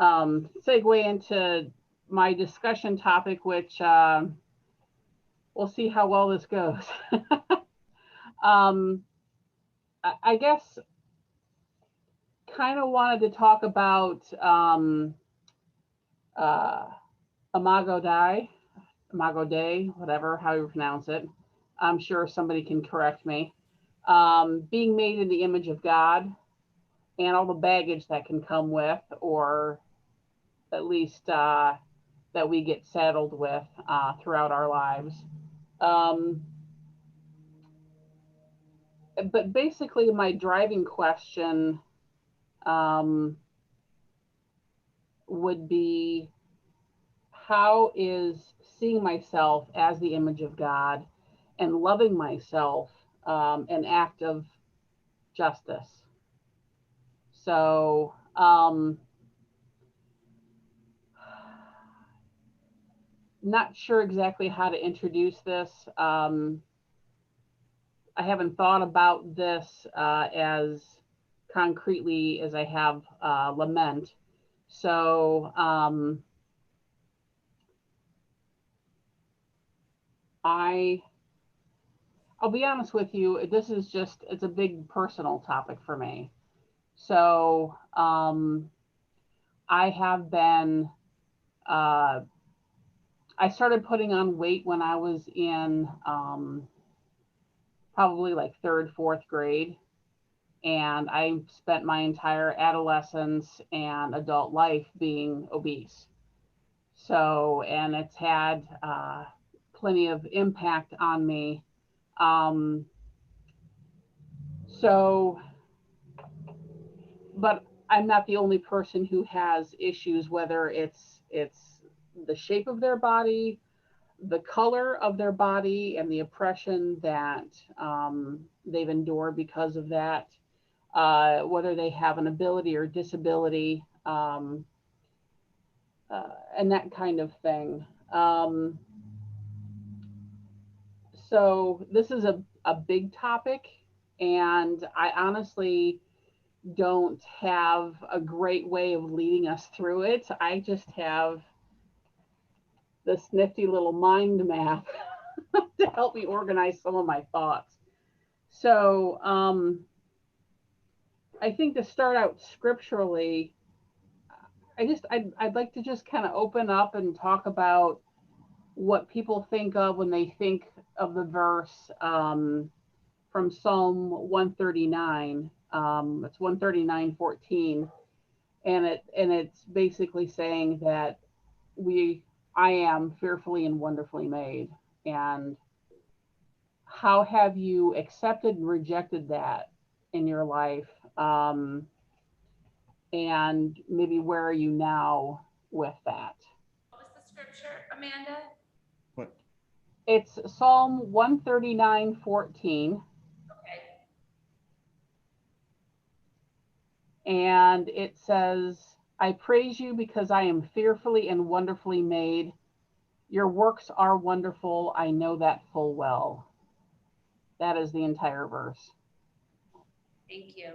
segue into my discussion topic, which we'll see how well this goes. um, I guess kind of wanted to talk about uh, Imago Dei, Imago Dei, whatever, how you pronounce it. I'm sure somebody can correct me. Being made in the image of God and all the baggage that can come with, or at least that we get saddled with throughout our lives. Um, but basically, my driving question um, would be, how is seeing myself as the image of God and loving myself an act of justice? So, not sure exactly how to introduce this. I haven't thought about this as concretely as I have lament. So I'll be honest with you. This is just, it's a big personal topic for me. So I have been. I started putting on weight when I was in probably like third, fourth grade. And I spent my entire adolescence and adult life being obese. So, and it's had plenty of impact on me. Um, so, but I'm not the only person who has issues, whether it's the shape of their body, the color of their body, and the oppression that they've endured because of that, whether they have an ability or disability, and that kind of thing. So this is a big topic, and I honestly don't have a great way of leading us through it. I just have this nifty little mind map to help me organize some of my thoughts. So I think to start out scripturally, I'd like to just kind of open up and talk about what people think of when they think of the verse from Psalm 139. It's 139:14, and it's basically saying that I am fearfully and wonderfully made. And how have you accepted and rejected that in your life? And maybe where are you now with that? What was the scripture, Amanda? What? It's Psalm 139:14. Okay. And it says, I praise you because I am fearfully and wonderfully made. Your works are wonderful. I know that full well. That is the entire verse. Thank you.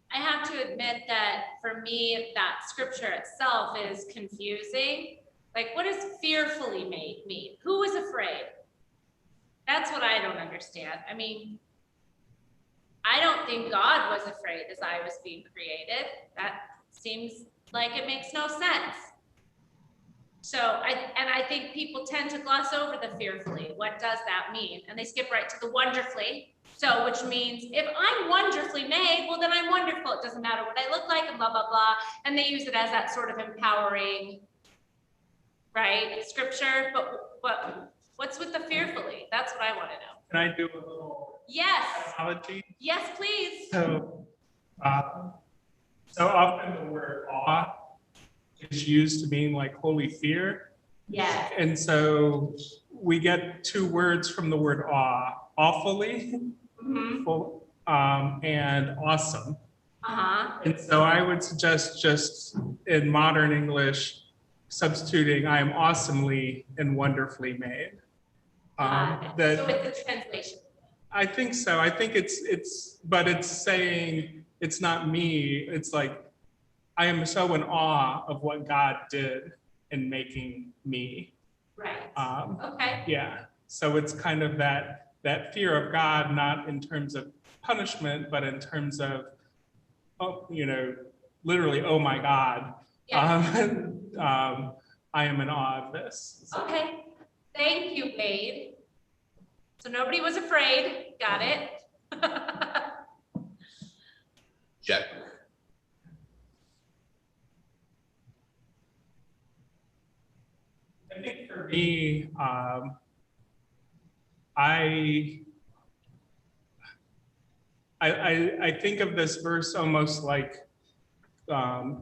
I have to admit that for me, that scripture itself is confusing. Like, what does fearfully made mean? Who is afraid? That's what I don't understand. I mean, I don't think God was afraid as I was being created. That seems like it makes no sense. So I think people tend to gloss over the fearfully. What does that mean? And they skip right to the wonderfully. So, which means if I'm wonderfully made, well, then I'm wonderful. It doesn't matter what I look like and blah, blah, blah. And they use it as that sort of empowering, right, scripture. But what's with the fearfully? That's what I want to know. Can I do a little Yes. apology? Yes, please. So often the word awe is used to mean like holy fear. Yes. And so we get two words from the word awe, awfully, and awesome. And so I would suggest just in modern English, substituting I am awesomely and wonderfully made. So it's a translation. I think so. I think but it's saying it's not me. It's like I am so in awe of what God did in making me. Right. Okay. Yeah. So it's kind of that fear of God, not in terms of punishment, but in terms of, oh, literally, oh my God. Yeah. I am in awe of this. So. Okay. Thank you, Wade. So nobody was afraid. Got it. Check. I think for me, I think of this verse almost like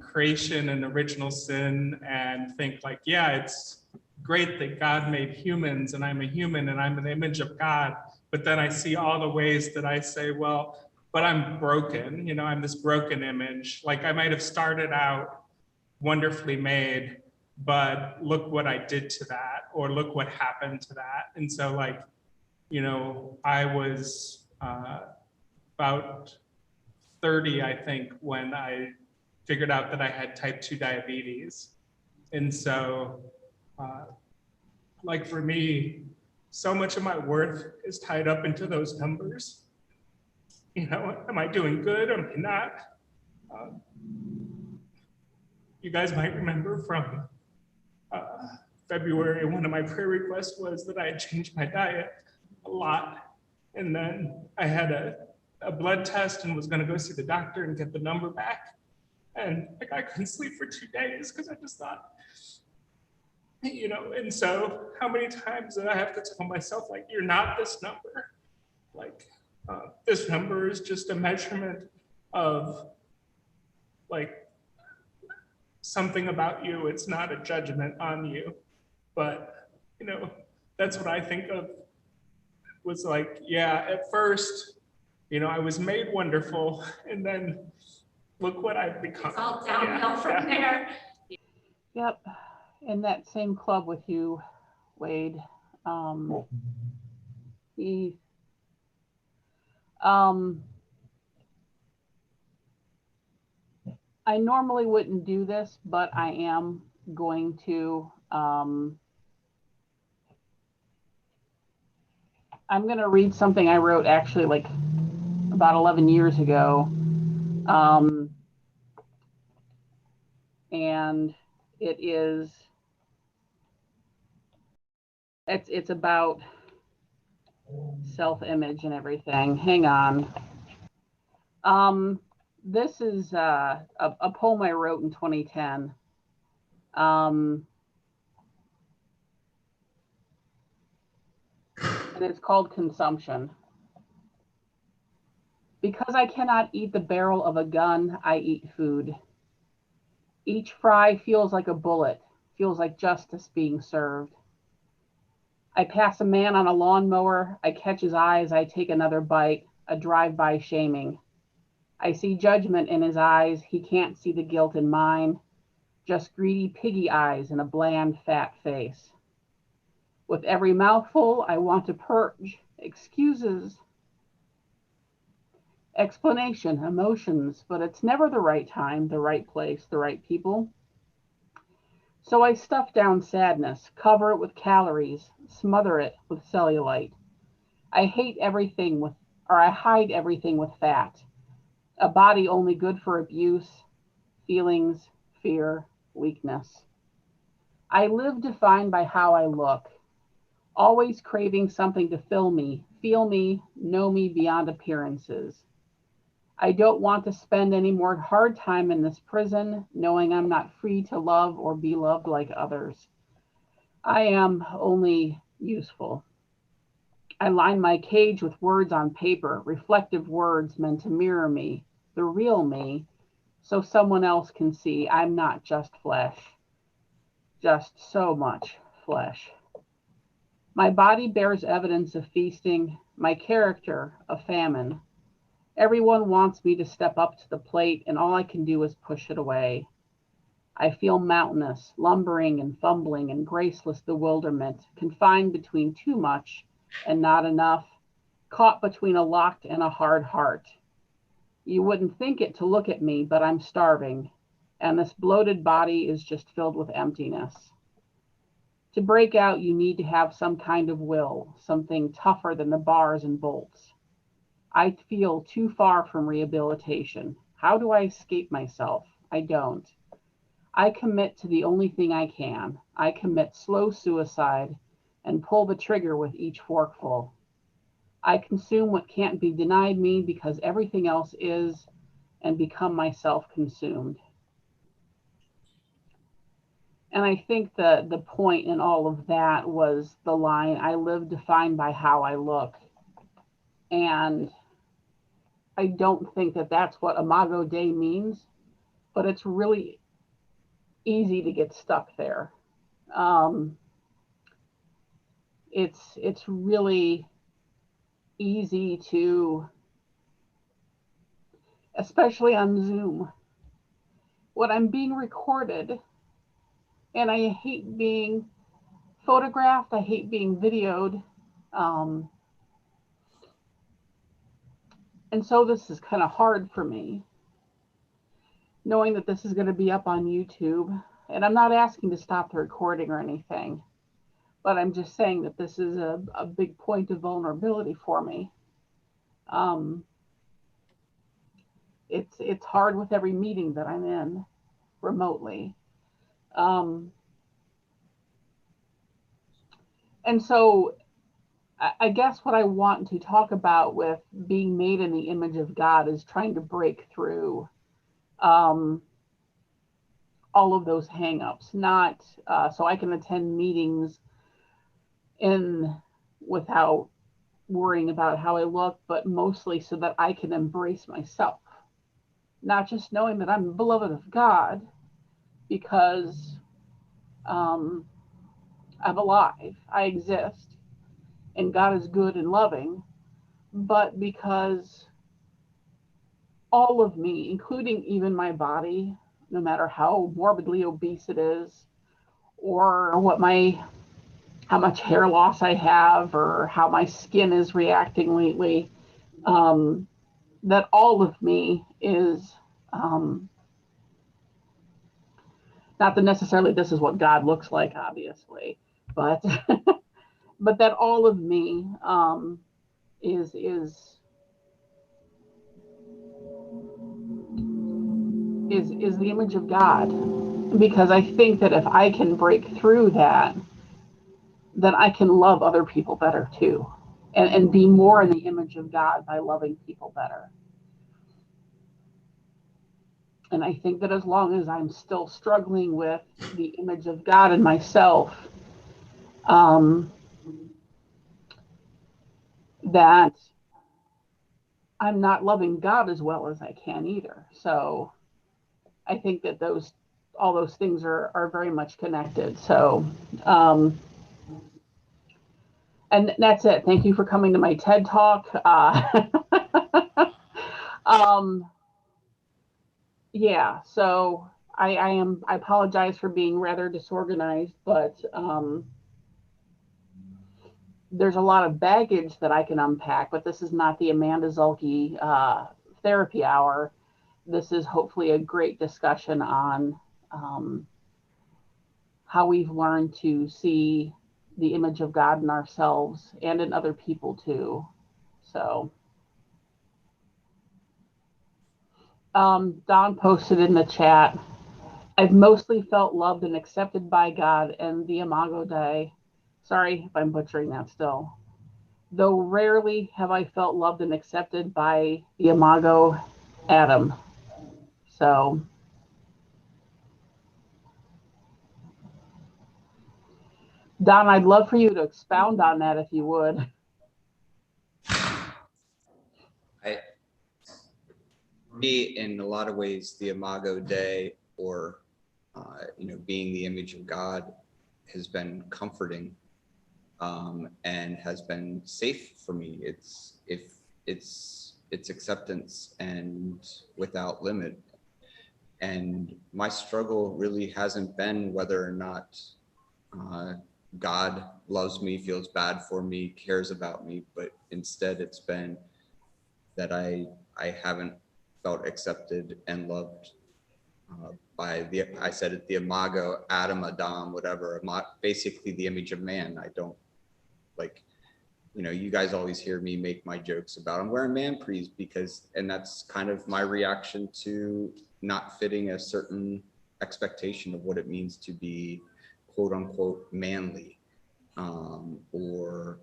creation and original sin, and think like, yeah, it's great that God made humans and I'm a human and I'm an image of God. But then I see all the ways that I say, well, but I'm broken, I'm this broken image. Like I might have started out wonderfully made, but look what I did to that, or look what happened to that. And so like, I was about 30, I think, when I figured out that I had type 2 diabetes. And so, like for me, so much of my worth is tied up into those numbers. Am I doing good? Am I not? You guys might remember from February, one of my prayer requests was that I had changed my diet a lot. And then I had a blood test and was gonna go see the doctor and get the number back. And like I couldn't sleep for 2 days because I just thought, and so how many times did I have to tell myself, like, you're not this number. Like, this number is just a measurement of like something about you. It's not a judgment on you. But, that's what I think of was like, yeah, at first, I was made wonderful, and then look what I've become. It's all downhill from there. Yep. In that same club with you, Wade. I normally wouldn't do this, but I am going to. I'm going to read something I wrote actually like about 11 years ago. And it's about self-image and everything. Hang on. This is a poem I wrote in 2010. And it's called Consumption. Because I cannot eat the barrel of a gun, I eat food. Each fry feels like a bullet, feels like justice being served. I pass a man on a lawnmower, I catch his eye as I take another bite, a drive-by shaming. I see judgment in his eyes, he can't see the guilt in mine, just greedy piggy eyes and a bland, fat face. With every mouthful, I want to purge, excuses, explanation, emotions, but it's never the right time, the right place, the right people. So I stuff down sadness, cover it with calories, smother it with cellulite. I hide everything with fat. A body only good for abuse, feelings, fear, weakness. I live defined by how I look, always craving something to fill me, feel me, know me beyond appearances. I don't want to spend any more hard time in this prison, knowing I'm not free to love or be loved like others. I am only useful. I line my cage with words on paper, reflective words meant to mirror me, the real me, so someone else can see I'm not just flesh, just so much flesh. My body bears evidence of feasting, my character of famine. Everyone wants me to step up to the plate, and all I can do is push it away. I feel mountainous, lumbering and fumbling in graceless bewilderment, confined between too much and not enough, caught between a locked and a hard heart. You wouldn't think it to look at me, but I'm starving. and this bloated body is just filled with emptiness. To break out, you need to have some kind of will, something tougher than the bars and bolts. I feel too far from rehabilitation. How do I escape myself? I don't. I commit to the only thing I can. I commit slow suicide and pull the trigger with each forkful. I consume what can't be denied me because everything else is, and become myself consumed. And I think the point in all of that was the line, I live defined by how I look. And I don't think that that's what Imago Dei means, but it's really easy to get stuck there. Um, it's really easy to, especially on Zoom, when I'm being recorded, and I hate being photographed, I hate being videoed. Um, and so this is kind of hard for me, knowing that this is going to be up on YouTube. And I'm not asking to stop the recording or anything, but I'm just saying that this is a big point of vulnerability for me. It's hard with every meeting that I'm in remotely. And so I guess what I want to talk about with being made in the image of God is trying to break through all of those hangups, not so I can attend meetings without worrying about how I look, but mostly so that I can embrace myself. Not just knowing that I'm beloved of God because I'm alive, I exist, and God is good and loving, but because all of me, including even my body, no matter how morbidly obese it is, or how much hair loss I have, or how my skin is reacting lately, that all of me is not that necessarily this is what God looks like, obviously, but but that all of me is the image of God, because I think that if I can break through that, then I can love other people better too, and be more in the image of God by loving people better. And I think that as long as I'm still struggling with the image of God in myself, that I'm not loving God as well as I can either. So I think that all those things are very much connected. So, and that's it. Thank you for coming to my TED Talk. Yeah, so I apologize for being rather disorganized, but there's a lot of baggage that I can unpack, but this is not the Amanda Zuehlke therapy hour. This is hopefully a great discussion on how we've learned to see the image of God in ourselves and in other people too. So Don posted in the chat, I've mostly felt loved and accepted by God and the Imago Dei. Sorry if I'm butchering that still. Though rarely have I felt loved and accepted by the Imago Adam. So, Don, I'd love for you to expound on that if you would. In a lot of ways, the Imago Dei, or being the image of God, has been comforting and has been safe for me. It's acceptance and without limit. And my struggle really hasn't been whether or not God loves me, feels bad for me, cares about me, but instead it's been that I haven't felt accepted and loved by I said it, the imago, Adam, Adam, whatever, basically the image of man. I don't like, you know, you guys always hear me make my jokes about I'm wearing man prees because, and that's kind of my reaction to not fitting a certain expectation of what it means to be quote unquote manly, or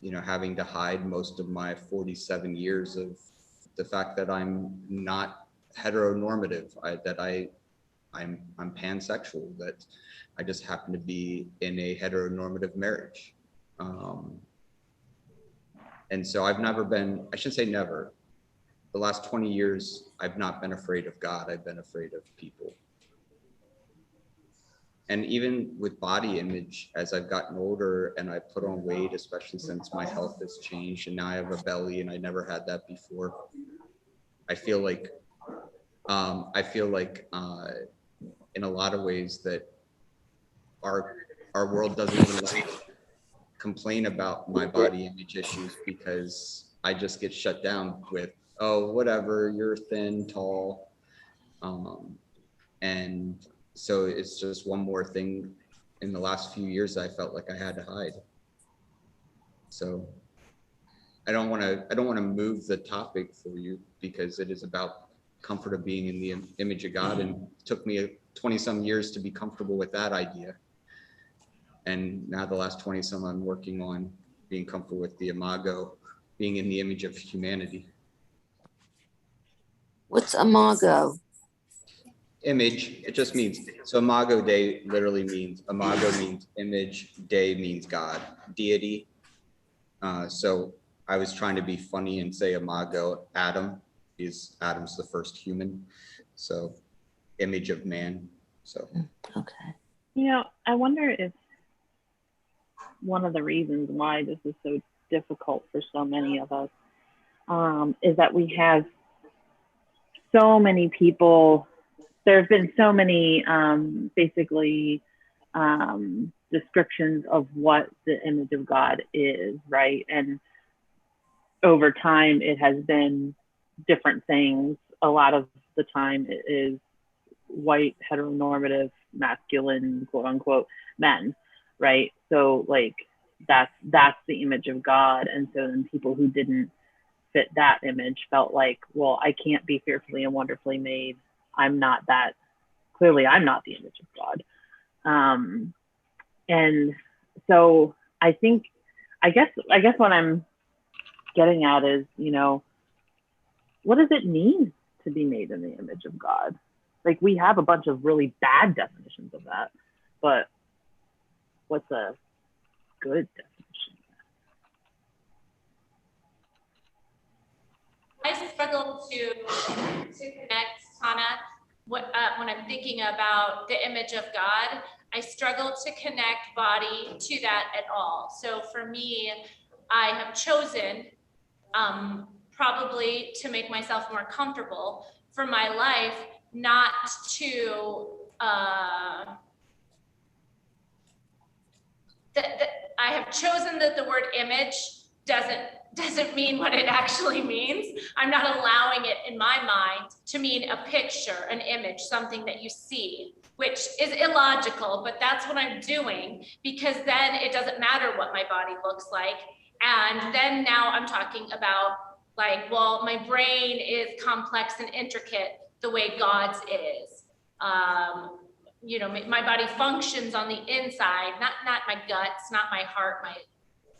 you know, having to hide most of my 47 years of the fact that I'm not heteronormative, I'm pansexual, that I just happen to be in a heteronormative marriage. And so I've never been, I should say never, the last 20 years, I've not been afraid of God, I've been afraid of people. And even with body image, as I've gotten older and I put on weight, especially since my health has changed and now I have a belly and I never had that before, I feel like in a lot of ways that our world doesn't even let me complain about my body image issues because I just get shut down with, oh, whatever, you're thin, tall. And so it's just one more thing in the last few years I felt like I had to hide. So I don't want to move the topic for you because it is about comfort of being in the image of God, and it took me 20 some years to be comfortable with that idea. And now the last 20 some I'm working on being comfortable with the imago, being in the image of humanity. What's imago? Image, it just means, so imago Dei literally means, imago means image, Dei means God, deity. So I was trying to be funny and say imago, Adam, is Adam's the first human. So image of man, so. Okay. You know, I wonder if one of the reasons why this is so difficult for so many of us is that we have so many people. There have been so many descriptions of what the image of God is, right? And over time, it has been different things. A lot of the time, it is white, heteronormative, masculine, quote unquote, men, right? So like that's the image of God. And so then people who didn't fit that image felt like, well, I can't be fearfully and wonderfully made. I'm not that, clearly I'm not the image of God. And so I guess what I'm getting at is, you know, what does it mean to be made in the image of God? Like, we have a bunch of really bad definitions of that, but what's a good definition? I struggle to connect, Tana, when I'm thinking about the image of God. I struggle to connect body to that at all. So for me, I have chosen probably to make myself more comfortable for my life, not to I have chosen that the word image doesn't mean what it actually means. I'm not allowing it in my mind to mean a picture, an image, something that you see, which is illogical, but that's what I'm doing, because then it doesn't matter what my body looks like. And then now I'm talking about like, well, my brain is complex and intricate the way God's is. You know, my body functions on the inside, not my guts, not my heart, my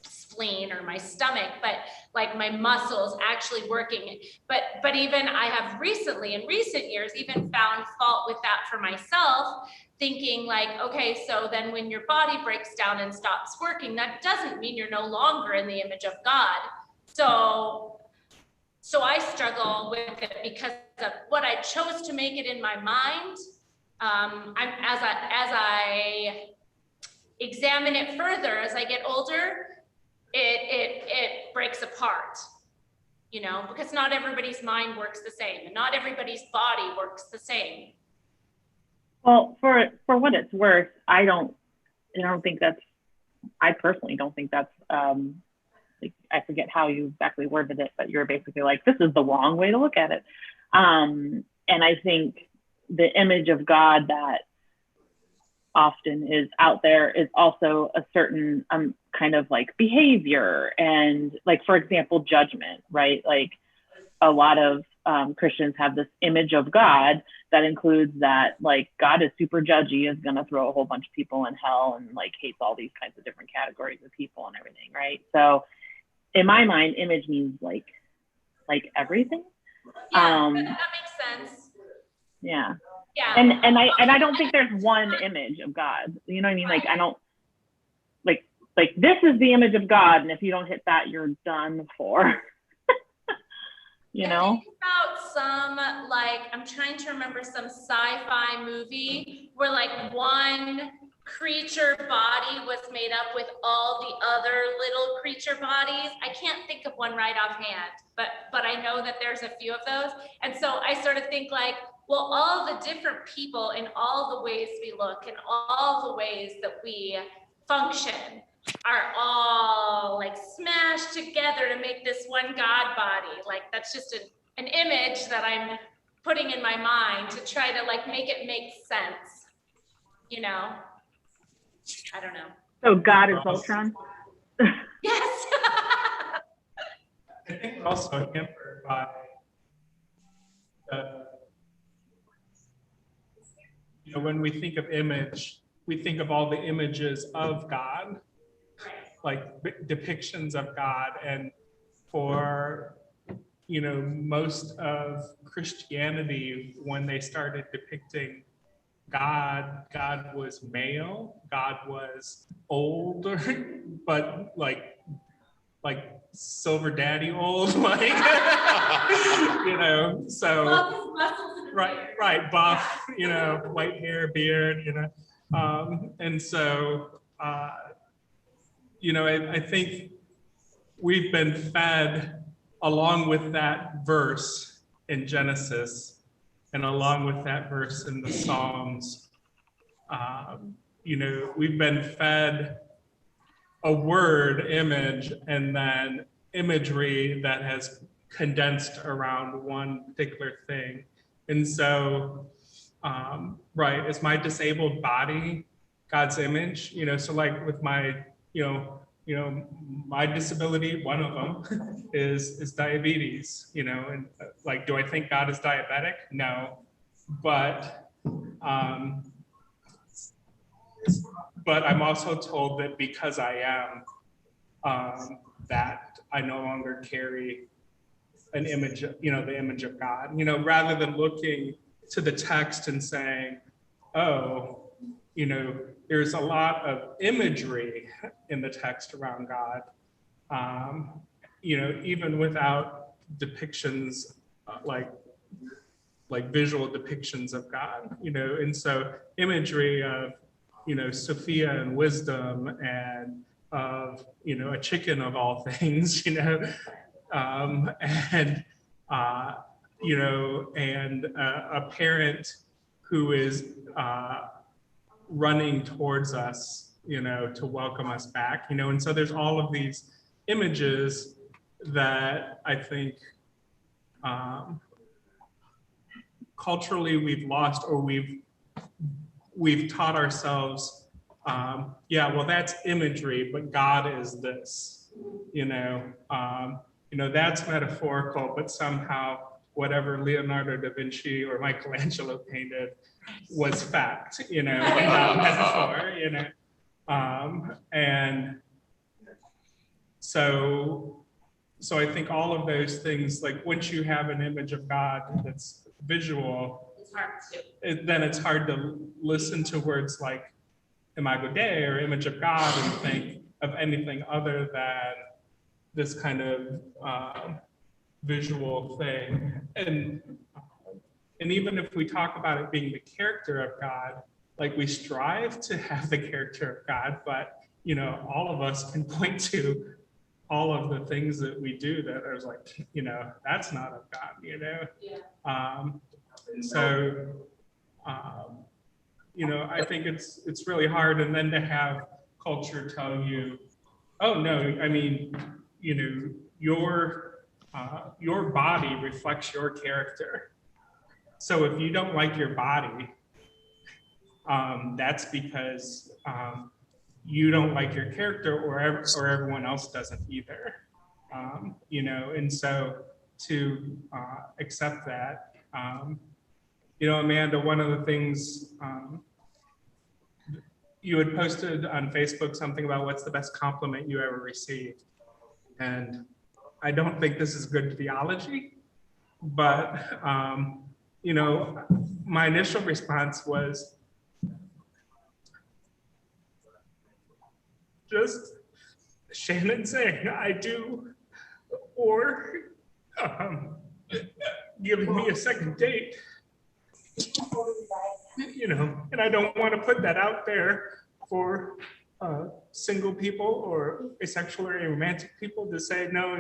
spleen or my stomach, but like my muscles actually working. But even I have recently, in recent years, even found fault with that for myself, thinking like, okay, so then when your body breaks down and stops working, that doesn't mean you're no longer in the image of God. So I struggle with it because of what I chose to make it in my mind. As I examine it further, as I get older, it breaks apart, you know, because not everybody's mind works the same, and not everybody's body works the same. Well, for what it's worth, I personally don't think that's like, I forget how you exactly worded it, but you're basically like, this is the wrong way to look at it. And I think the image of God that often is out there is also a certain kind of like behavior and like, for example, judgment, right? Like a lot of Christians have this image of God that includes that like God is super judgy, is going to throw a whole bunch of people in hell and like hates all these kinds of different categories of people and everything, right? So in my mind, image means like everything. Yeah, that makes sense. Yeah. Yeah. And I don't think there's one image of God. You know what I mean? Like I don't like this is the image of God, and if you don't hit that, you're done for. You know? Think about some, like, I'm trying to remember some sci-fi movie where like one creature body was made up with all the other little creature bodies. I can't think of one right offhand, but I know that there's a few of those. And so I sort of think like, well, all the different people in all the ways we look and all the ways that we function are all like smashed together to make this one God body. Like that's just an image that I'm putting in my mind to try to like make it make sense, you know? I don't know. So God is Voltron? Yes. I think we're also hampered by when we think of image, we think of all the images of God, like depictions of God. And for, most of Christianity, when they started depicting God was male, God was older, but like silver daddy old, so right, buff, white hair, beard, and so, I think we've been fed along with that verse in Genesis and along with that verse in the Psalms, we've been fed a word image and then imagery that has condensed around one particular thing. And so, right, is my disabled body God's image? So like with my, my disability, one of them is diabetes, and like, do I think God is diabetic? No, but I'm also told that because I am, that I no longer carry an image, the image of God, rather than looking to the text and saying, oh, there's a lot of imagery in the text around God, even without depictions like visual depictions of God, and so imagery of, Sophia and wisdom and of, a chicken of all things, and a parent who is running towards us, to welcome us back, and so there's all of these images that I think culturally we've lost, or we've taught ourselves, well, that's imagery, but God is this, that's metaphorical, but somehow whatever Leonardo da Vinci or Michelangelo painted was fact, metaphor, and so I think all of those things, like once you have an image of God that's visual, It's hard to. then it's hard to listen to words like Imago Dei or image of God and think of anything other than this kind of visual thing. And even if we talk about it being the character of God, like we strive to have the character of God, but all of us can point to all of the things that we do that are like, that's not of God, Yeah. So, I think it's really hard. And then to have culture tell you, oh no, I mean, your body reflects your character. So if you don't like your body, that's because you don't like your character, or everyone else doesn't either. And so to accept that, Amanda, one of the things you had posted on Facebook something about what's the best compliment you ever received. And I don't think this is good theology, but my initial response was just Shannon saying I do, or giving me a second date, and I don't want to put that out there for single people or asexual or aromantic people to say, no,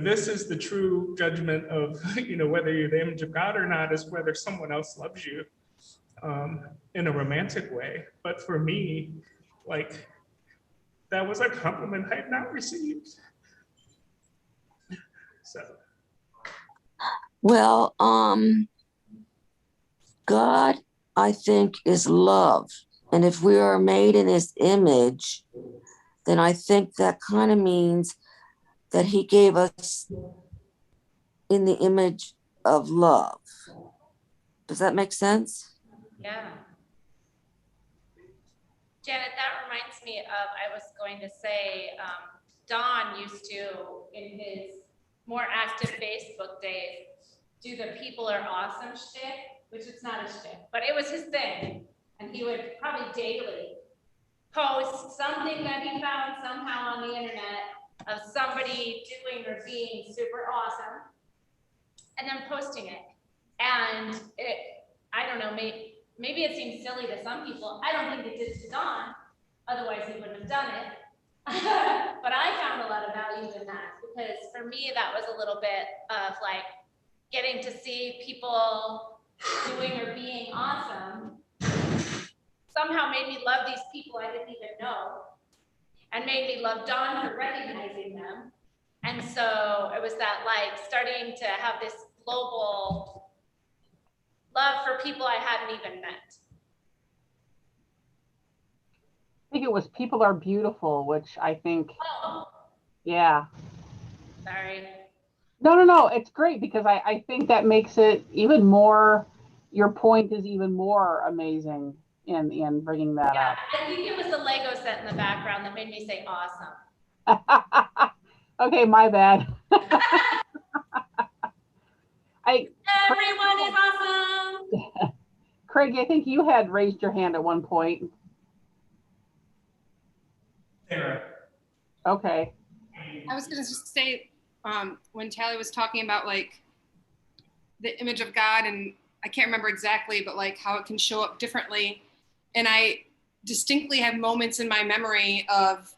this is the true judgment of, whether you're the image of God or not, is whether someone else loves you in a romantic way. But for me, like, that was a compliment I had not received. So. Well, God, I think, is love. And if we are made in his image, then I think that kind of means that he gave us in the image of love. Does that make sense? Yeah. Janet, that reminds me of, I was going to say, Don used to, in his more active Facebook days, do the people are awesome shtick, which it's not a shtick, but it was his thing. And he would probably daily post something that he found somehow on the internet of somebody doing or being super awesome, and then posting it. And I don't know, maybe it seems silly to some people. I don't think it did to Don, otherwise he wouldn't have done it. But I found a lot of value in that, because for me, that was a little bit of like getting to see people doing or being awesome somehow made me love these people I didn't even know, and made me love Don for recognizing them. And so it was that, like, starting to have this global love for people I hadn't even met. I think it was People Are Beautiful, which I think, Oh, yeah. sorry. No, it's great, because I think that makes it even more, your point is even more amazing in bringing that Yeah, I think it was the Lego set in the background that made me say awesome. up. Okay, my bad. Everyone is awesome. Craig, I think you had raised your hand at one point. Sarah. Okay. I was going to just say, when Tally was talking about like the image of God, and I can't remember exactly, but like how it can show up differently. And I distinctly have moments in my memory of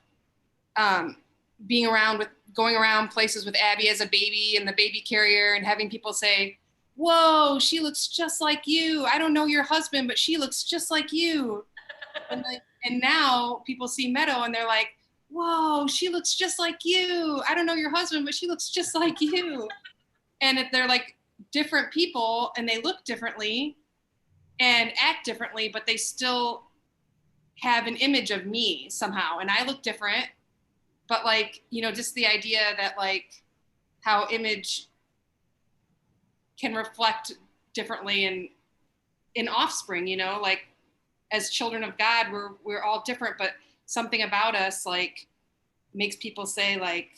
going around places with Abby as a baby in the baby carrier, and having people say, whoa, she looks just like you. I don't know your husband, but she looks just like you. And now people see Meadow and they're like, whoa, she looks just like you. I don't know your husband, but she looks just like you. And if they're like different people and they look differently and act differently, but they still have an image of me somehow. And I look different, but like, just the idea that like how image can reflect differently in offspring, like as children of God, we're all different, but something about us like makes people say like,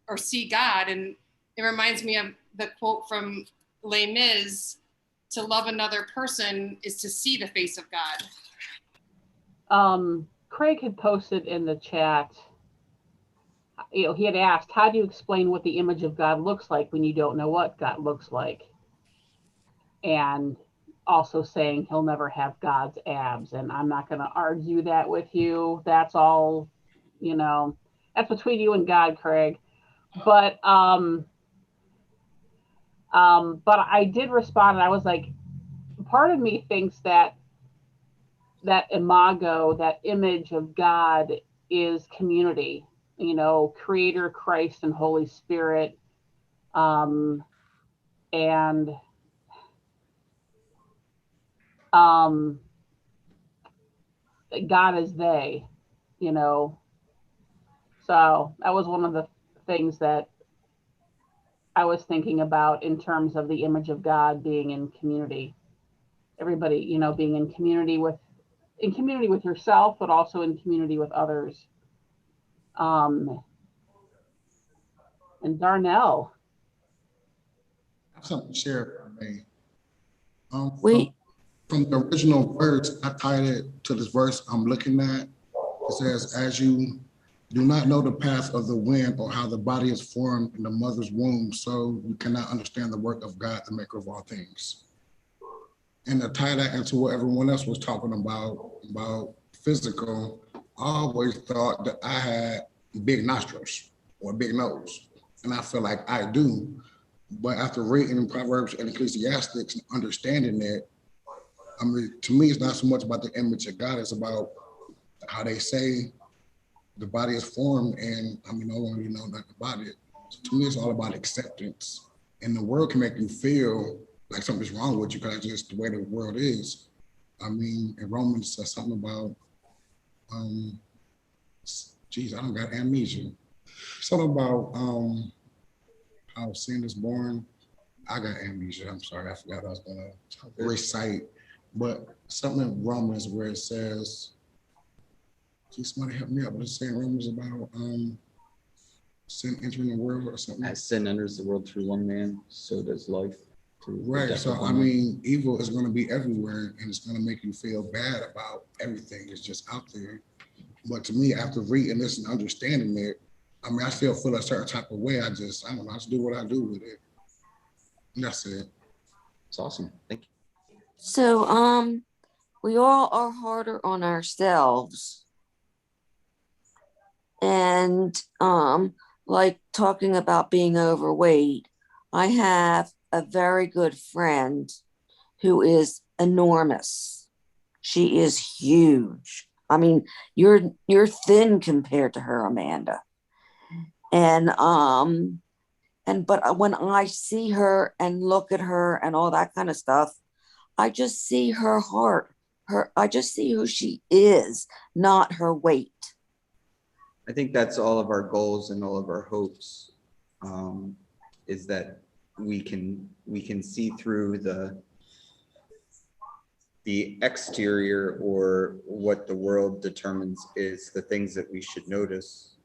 or see God. And it reminds me of the quote from Les Mis, to love another person is to see the face of God. Craig had posted in the chat, he had asked, how do you explain what the image of God looks like when you don't know what God looks like? And also saying he'll never have God's abs. And I'm not going to argue that with you. That's all, that's between you and God, Craig. But I did respond, and I was like, part of me thinks that imago, that image of God, is community, Creator, Christ, and Holy Spirit, and um, God is they, you know. So that was one of the things that I was thinking about in terms of the image of God being in community. Everybody, you know, being in community with yourself, but also in community with others. Um, and Darnell. I have something to share if I may. Um, We, from the original words, I tied it to this verse I'm looking at. It says, as you do not know the path of the wind or how the body is formed in the mother's womb, so you cannot understand the work of God, the maker of all things. And to tie that into what everyone else was talking about physical, I always thought that I had big nostrils or a big nose. And I feel like I do. But after reading Proverbs and Ecclesiastics and understanding it, I mean, to me, it's not so much about the image of God, it's about how they say the body is formed, and I mean, no one really know nothing about it. So to me, it's all about acceptance. And the world can make you feel like something's wrong with you because it's just the way the world is. I mean, in Romans says something about, geez, I don't got amnesia. Something about how sin is born. I got amnesia. I'm sorry, I forgot I was gonna recite. But something in Romans where it says, geez, somebody help me out. But it's saying Romans about sin entering the world or something. As sin enters the world through one man, so does life through the Right. death So of I one man. mean, evil is going to be everywhere, and it's going to make you feel bad about everything that's just out there. But to me, after reading this and understanding it, I mean, I still feel a certain type of way. I don't know, I just do what I do with it. And that's it. It's awesome. Thank you. so we all are harder on ourselves. And like talking about being overweight, I have a very good friend who is enormous. She is huge. I mean, you're thin compared to her, Amanda. And but when I see her and look at her and all that kind of stuff, I just see her heart. I just see who she is, not her weight. I think that's all of our goals and all of our hopes, is that we can see through the exterior, or what the world determines is the things that we should notice.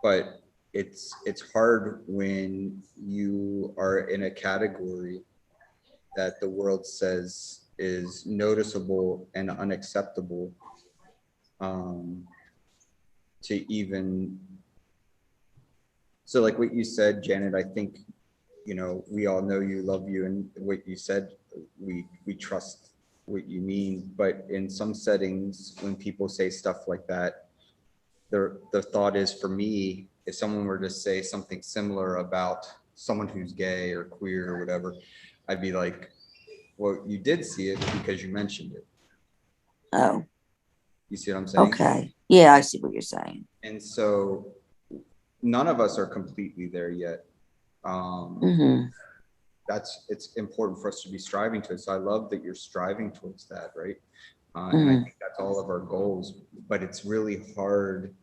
But it's hard when you are in a category that the world says is noticeable and unacceptable, to even, so like what you said, Janet, I think, you know, we all know you, love you, and what you said, we trust what you mean. But in some settings, when people say stuff like that, the thought is, for me, if someone were to say something similar about someone who's gay or queer or whatever, I'd be like, well, you did see it because you mentioned it. Oh, You see what I'm saying? okay. Yeah, I see what you're saying. And so none of us are completely there yet. Mm-hmm. It's important for us to be striving to it. So I love that you're striving towards that, right? And I Mm-hmm. think that's all of our goals, but it's really hard.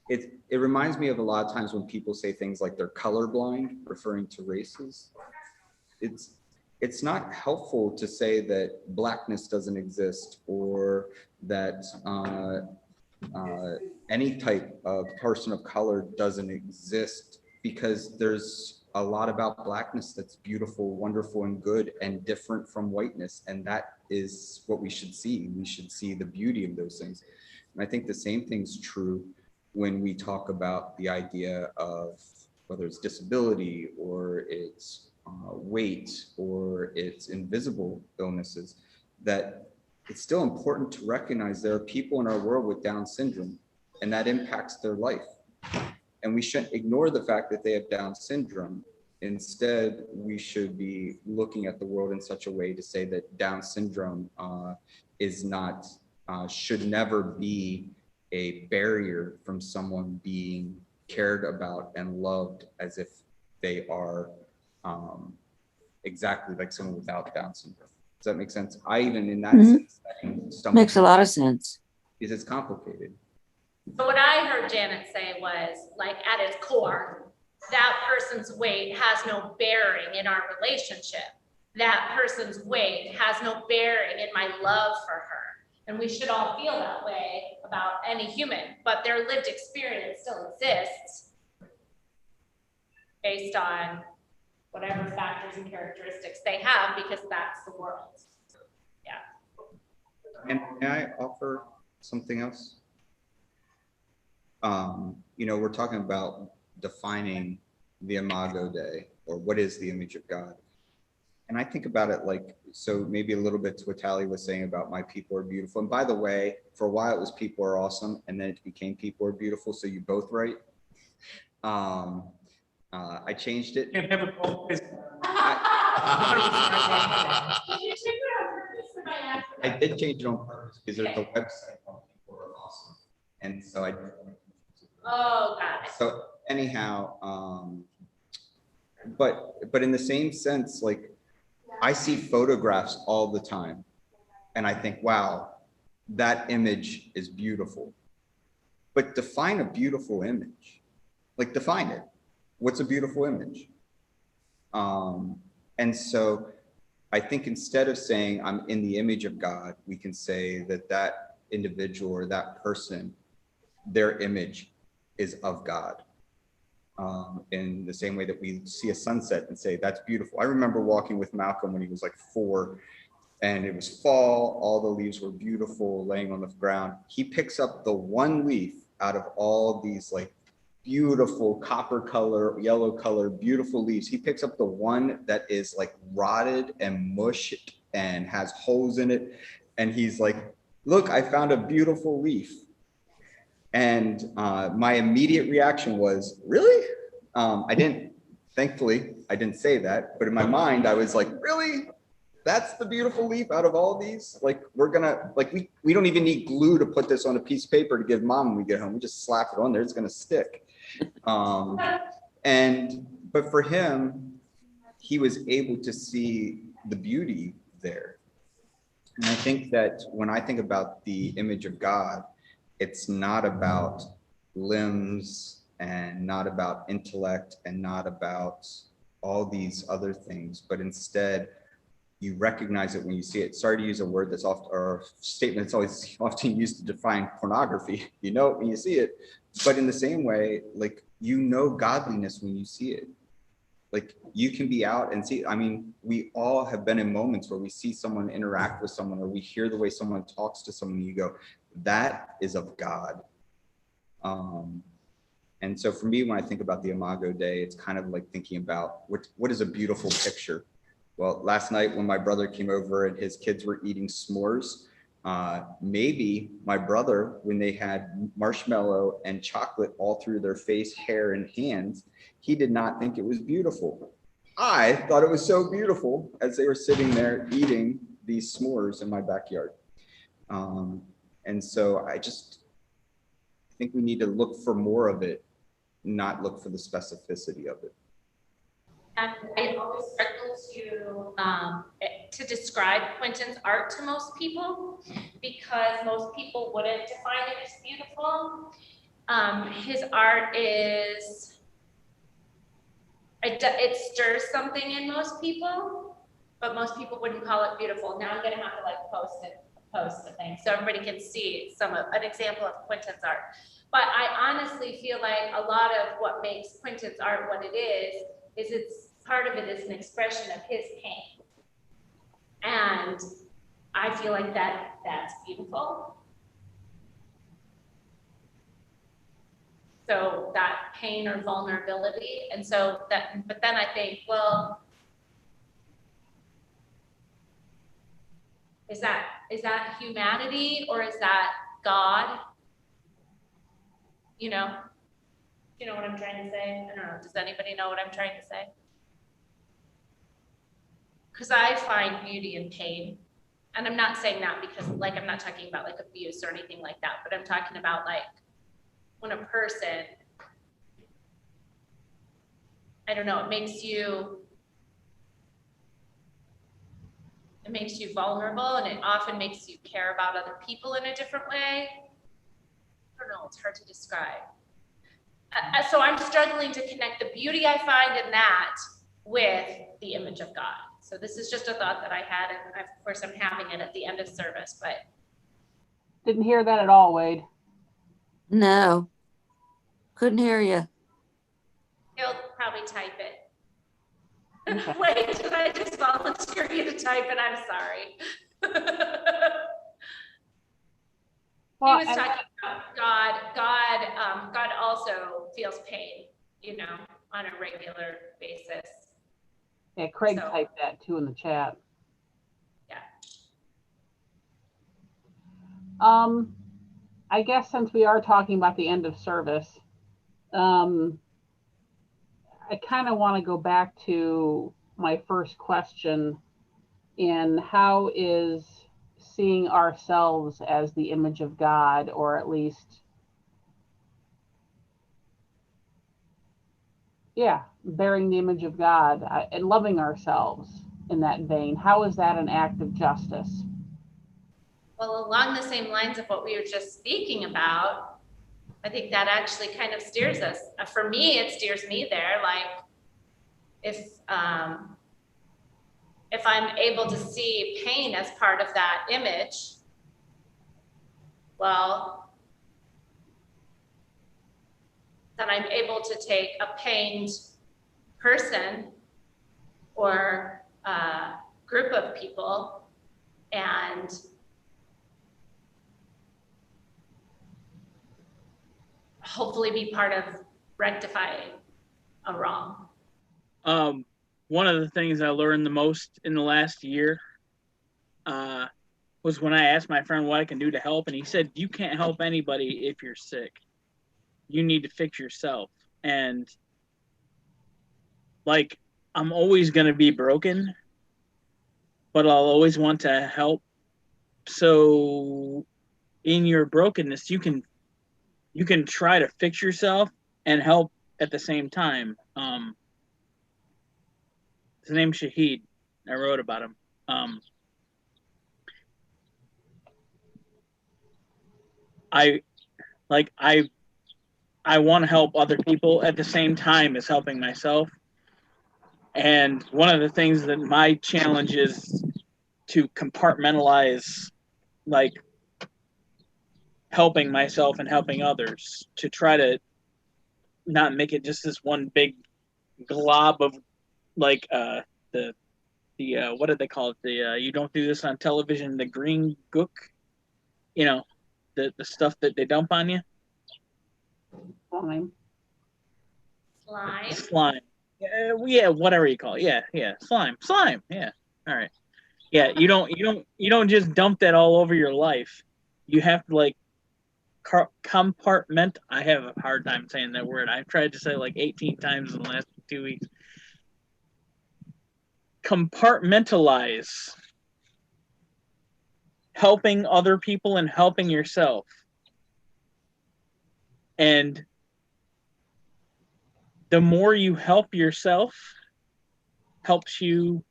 It reminds me of a lot of times when people say things like they're colorblind, referring to races. It's not helpful to say that blackness doesn't exist, or that any type of person of color doesn't exist, because there's a lot about blackness that's beautiful, wonderful, and good, and different from whiteness. And that is what we should see. We should see the beauty of those things. And I think the same thing's true when we talk about the idea of whether it's disability, or it's weight, or it's invisible illnesses, that it's still important to recognize there are people in our world with Down syndrome, and that impacts their life. And we shouldn't ignore the fact that they have Down syndrome. Instead, we should be looking at the world in such a way to say that Down syndrome is not, should never be a barrier from someone being cared about and loved as if they are exactly like someone without Down syndrome. Does that make sense? I even in that sense, I can stumble Makes a lot of sense. because it's complicated. So what I heard Janet say was, like, at its core, that person's weight has no bearing in our relationship. That person's weight has no bearing in my love for her. And we should all feel that way about any human, but their lived experience still exists based on whatever factors and characteristics they have, because that's the world. Yeah. And may I offer something else? You know, we're talking about defining the Imago Dei, or what is the image of God. And I think about it like, so maybe a little bit to what Tally was saying about my people are beautiful. And by the way, for a while it was people are awesome, and then it became people are beautiful. So you both right. I changed it. Can't have it both ways. I did change it on purpose because there's a website called People Are Awesome, and so I. Oh, got it. So anyhow, but in the same sense, like I see photographs all the time, and I think, wow, that image is beautiful. But define a beautiful image, like define it. What's a beautiful image? And so I think instead of saying I'm in the image of God, we can say that that individual or that person, their image is of God. In the same way that we see a sunset and say, that's beautiful. I remember walking with Malcolm when he was like 4, and it was fall, all the leaves were beautiful laying on the ground. He picks up the one leaf out of all these like beautiful copper color, yellow color, beautiful leaves. He picks up the one that is like rotted and mushed and has holes in it. And he's like, look, I found a beautiful leaf. And my immediate reaction was, really? Thankfully, I didn't say that, but in my mind, I was like, really? That's the beautiful leaf out of all these? Like, we're gonna, like, we don't even need glue to put this on a piece of paper to give mom when we get home. We just slap it on there, it's gonna stick. But for him, he was able to see the beauty there. And I think that when I think about the image of God, it's not about limbs and not about intellect and not about all these other things, but instead you recognize it when you see it. Sorry to use a word that's often, or a statement that's always often used to define pornography. You know it when you see it, but in the same way, like, you know godliness when you see it. Like, you can be out and see, I mean, we all have been in moments where we see someone interact with someone, or we hear the way someone talks to someone, and you go, that is of God. And so for me, when I think about the Imago Dei, it's kind of like thinking about what is a beautiful picture. Well, last night when my brother came over and his kids were eating s'mores, maybe my brother, when they had marshmallow and chocolate all through their face, hair, and hands, he did not think it was beautiful. I thought it was so beautiful as they were sitting there eating these s'mores in my backyard. And so I think we need to look for more of it, not look for the specificity of it. And I always struggle to describe Quentin's art to most people, because most people wouldn't define it as beautiful. His art is, it stirs something in most people, but most people wouldn't call it beautiful. Now I'm gonna have to like post the thing so everybody can see an example of Quentin's art. But I honestly feel like a lot of what makes Quentin's art what it is it's part of it is an expression of his pain. And I feel like that's beautiful. So that pain or vulnerability. And so but then I think, well, is that humanity, or is that God? You know what I'm trying to say? I don't know. Does anybody know what I'm trying to say? Because I find beauty in pain. And I'm not saying that because, like, I'm not talking about like abuse or anything like that, but I'm talking about like when a person I don't know, it makes you vulnerable, and it often makes you care about other people in a different way. I don't know, it's hard to describe. So I'm struggling to connect the beauty I find in that with the image of God. So this is just a thought that I had, and of course I'm having it at the end of service, but. Didn't hear that at all, Wade. No, couldn't hear you. He'll probably type it. Okay. Wait, did I just volunteer you to type it? I'm sorry. Well, He was talking about God also feels pain, you know, on a regular basis. yeah, Craig So. typed that too in the chat. Yeah. I guess since we are talking about the end of service, I kind of want to go back to my first question in how is seeing ourselves as the image of God, or at least, yeah, bearing the image of God and loving ourselves in that vein. How is that an act of justice? Well, along the same lines of what we were just speaking about, I think that actually kind of steers us. For me, it steers me there. Like if I'm able to see pain as part of that image, well, then I'm able to take a pained person or a group of people and hopefully be part of rectifying a wrong. One of the things I learned the most in the last year was when I asked my friend what I can do to help, and he said, you can't help anybody if you're sick. You need to fix yourself. And like, I'm always going to be broken, but I'll always want to help. So in your brokenness, you can try to fix yourself and help at the same time. His name's Shahid. I wrote about him. I want to help other people at the same time as helping myself. And one of the things that my challenge is to compartmentalize, like, helping myself and helping others, to try to not make it just this one big glob of, like, the what did they call it? The you don't do this on television, the green gook, you know, the stuff that they dump on you. Slime. Slime. Yeah, whatever you call it. Yeah, slime. Yeah. All right. Yeah, you don't just dump that all over your life. You have to, like, compartment. I have a hard time saying that word. I've tried to say it like 18 times in the last 2 weeks. Compartmentalize helping other people and helping yourself. And the more you help yourself, helps you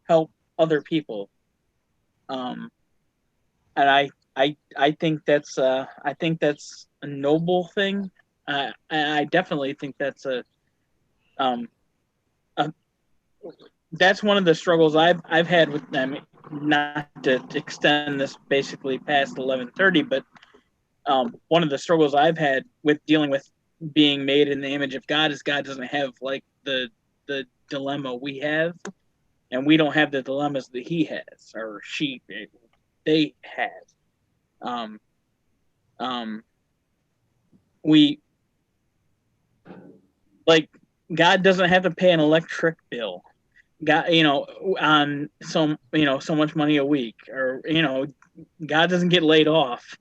help other people. And I think that's a noble thing. I definitely think that's that's one of the struggles I've had with them. Not to extend this basically past 11:30, but one of the struggles I've had with dealing with being made in the image of God is God doesn't have, like, the dilemma we have, and we don't have the dilemmas that he has or they have. We, like, God doesn't have to pay an electric bill. God, on so much money a week, or God doesn't get laid off,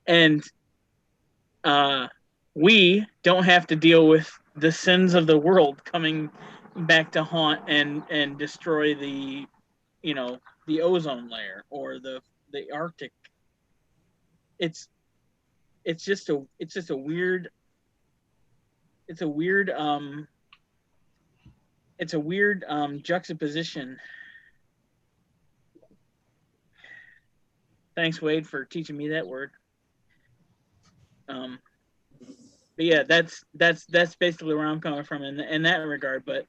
and we don't have to deal with the sins of the world coming back to haunt and destroy the ozone layer or the Arctic. It's just a weird it's a weird juxtaposition. Thanks, Wade, for teaching me that word. But yeah, that's basically where I'm coming from in that regard. But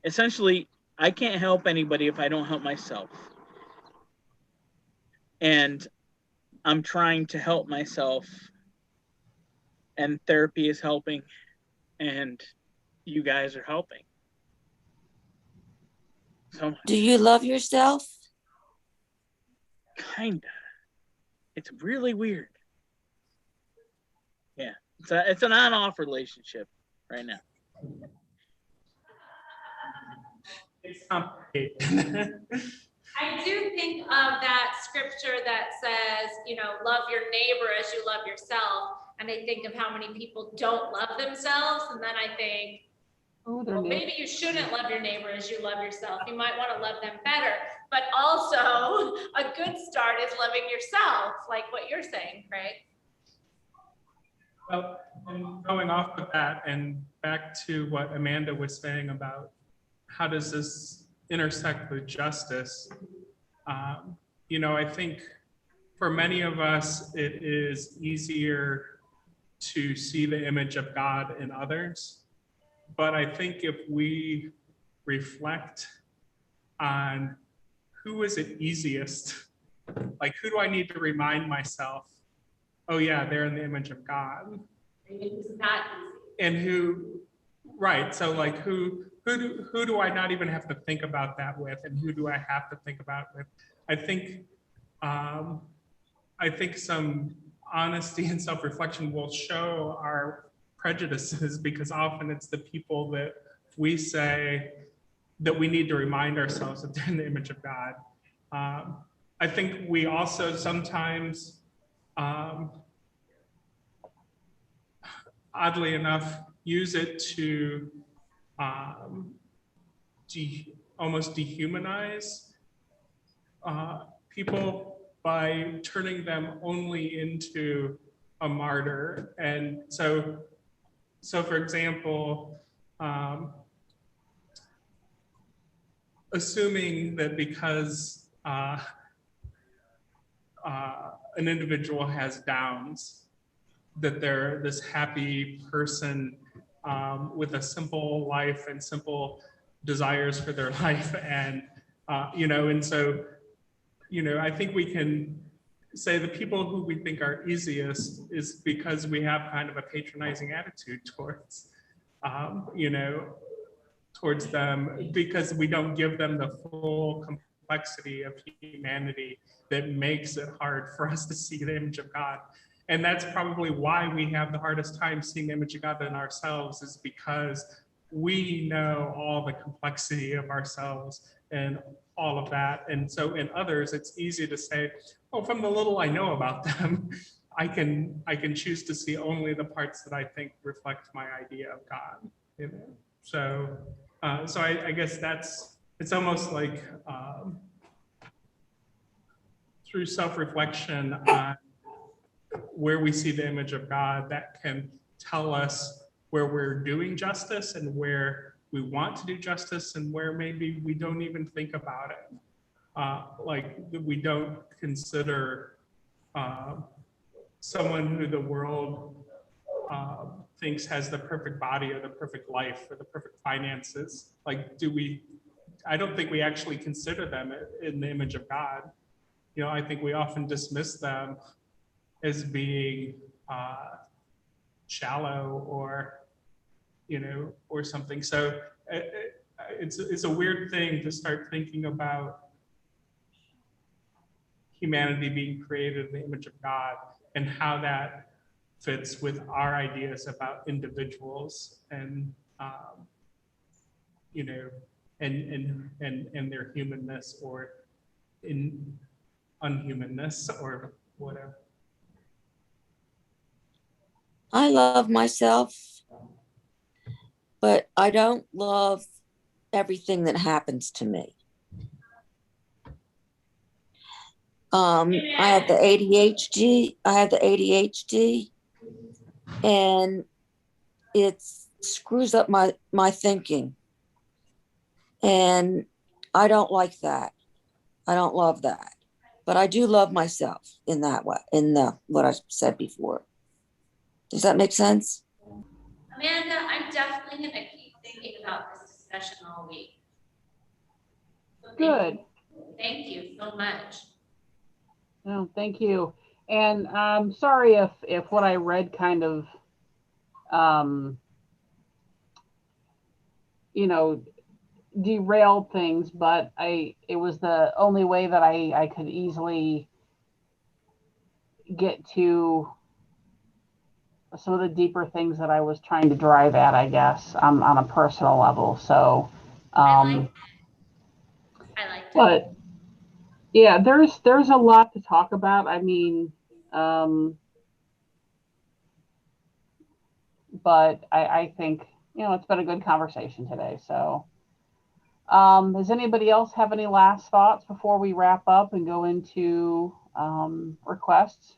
essentially, I can't help anybody if I don't help myself. And I'm trying to help myself, and therapy is helping, and you guys are helping. So Do you love yourself? kinda. It's really weird. Yeah. It's an on-off relationship right now. It's complicated. I do think of that scripture that says, you know, love your neighbor as you love yourself. And I think of how many people don't love themselves. And then I think, Oh, well, maybe you shouldn't love your neighbor as you love yourself. You might want to love them better. But also, a good start is loving yourself, like what you're saying, Craig. Well, and going off of that and back to what Amanda was saying about how does this intersect with justice? You know, I think for many of us, it is easier to see the image of God in others. But I think if we reflect on who is it easiest, like who do I need to remind myself, oh yeah, they're in the image of God. It's not easy. And who, right, so like who do I not even have to think about that with, and who do I have to think about with? I think some honesty and self-reflection will show our prejudices, because often it's the people that we say that we need to remind ourselves that they're in the image of God. I think we also sometimes, oddly enough, use it to almost dehumanize people by turning them only into a martyr. And so for example, assuming that because an individual has Downs, that they're this happy person with a simple life and simple desires for their life. And, you know, and so, you know, I think we can say the people who we think are easiest is because we have kind of a patronizing attitude towards, you know, towards them, because we don't give them the full complexity of humanity that makes it hard for us to see the image of God. And that's probably why we have the hardest time seeing the image of God in ourselves, is because we know all the complexity of ourselves and all of that. And so in others, it's easy to say, oh, from the little I know about them, I can choose to see only the parts that I think reflect my idea of God. You know? So I guess it's almost like through self-reflection on where we see the image of God, that can tell us where we're doing justice and where we want to do justice, and where maybe we don't even think about it. Like we don't consider someone who the world thinks has the perfect body or the perfect life or the perfect finances. Like, I don't think we actually consider them in the image of God. You know, I think we often dismiss them as being shallow or, you know, or something. So it's a weird thing to start thinking about humanity being created in the image of God and how that fits with our ideas about individuals and, you know, and their humanness or in unhumanness or whatever. I love myself, but I don't love everything that happens to me. I have the ADHD. And it's screws up my thinking. And I don't like that. I don't love that. But I do love myself in that way, in the what I said before. Does that make sense? Amanda, I'm definitely gonna keep thinking about this discussion all week. So Good. Thank you so much. No, thank you. And I'm sorry if what I read kind of, you know, derailed things, but it was the only way that I could easily get to some of the deeper things that I was trying to drive at, I guess, on a personal level. So, I liked it. but yeah, there's a lot to talk about. I mean, but I think, it's been a good conversation today. So, does anybody else have any last thoughts before we wrap up and go into requests?